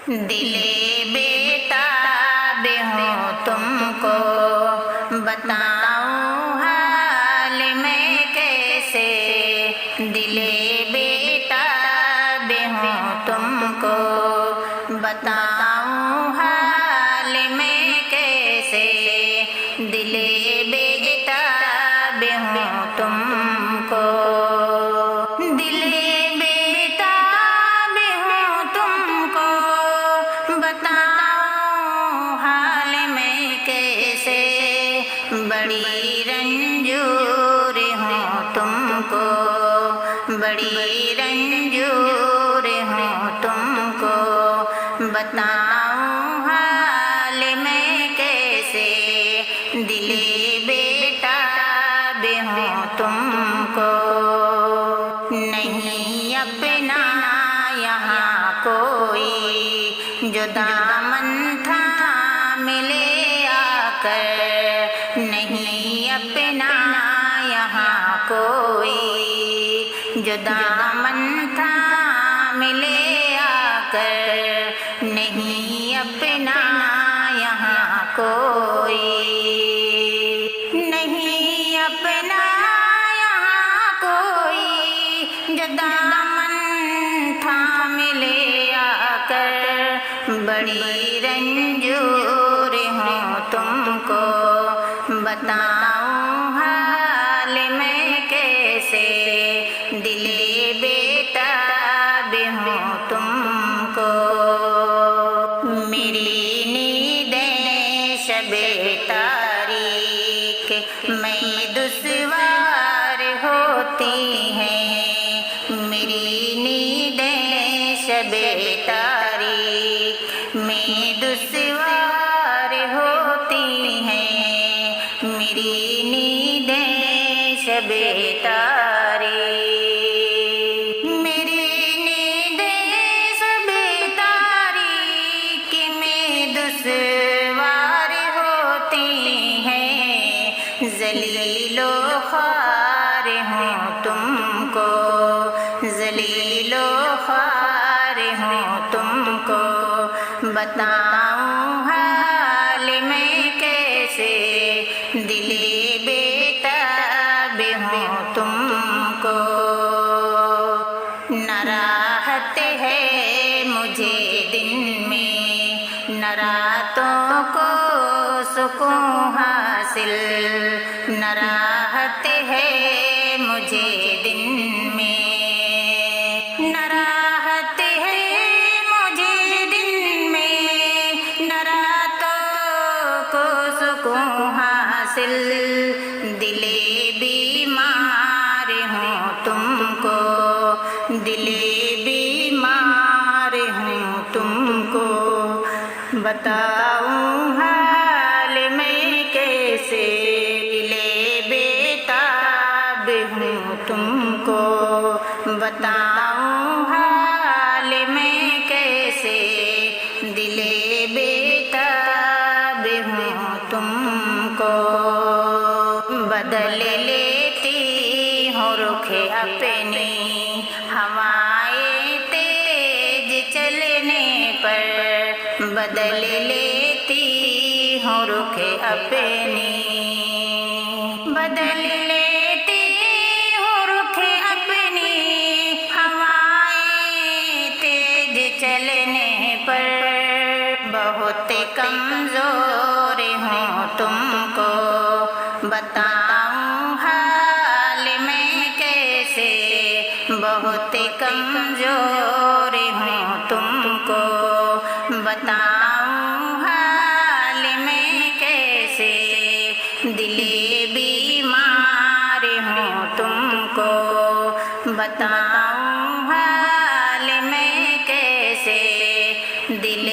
دل بیتاب ہوں تم کو بتاؤں حال میں کیسے، دل بیتاب ہوں تم کو بتاؤں حال میں کیسے، دل بیتاب ہوں تم کو، دل بیتاب ہوں تم کو بتاؤں حال میں کیسے، بڑی رنجور ہوں تم کو، بڑی رنجور ہوں تم کو بتاؤں حال میں کیسے، دل بیتاب ہوں تم کو، نہیں اپنا یہاں کوئی جو دامن تھام لے آ کر، نہیں اپنا یہاں کوئی جو دامن تھام لے آ کر، نہیں اپنا یہاں کوئی، نہیں اپنا یہاں کوئی جو دامن تھام لے آ کر، بڑی رنجور ہوں تم کو بتاؤں حال میں کیسے، دل بیتاب ہوں تم کو، میری نیندیں شب تاریک میں دشوار ہوتی ہیں، میری نیندیں شب تاریک میں دشوار ہوتی ہیں، میری نیندیں شب تاریک، میری نیندیں شب تاریک میں دشوار ہوتی ہیں، ذلیل و خوار ہوں تم کو، ذلیل و خوار ہوں تم کو بتاؤں حال میں کیسے، دل بیتاب ہوں تم کو، نہ راحت ہے مجھے دن میں نہ راتوں کو سکون حاصل، نہ راحت ہے مجھے دن میں نہ راحت ہے مجھے دن میں نہ راتوں کو سکون حاصل، دل بیمار ہوں تم کو، دل بیمار ہوں تم کو بتاؤں حال میں کیسے، دل بیتاب ہوں تم کو بتاؤں حال میں کیسے، دل بیتاب ہوں تم کو، بدل لیتی ہوں رخ اپنی ہوائیں تیز چلنے پر، بدل لیتی ہوں رخ اپنی، بدل لیتی ہوں رخ اپنی ہوائیں تیز چلنے پر، بہت کمزور ہوں تم کو بتاؤں حال میں کیسے، بہت کمزور ہوں تم کو بتاؤں حال میں کیسے، دل بیمار ہوں تم کو بتاؤں حال میں کیسے، دل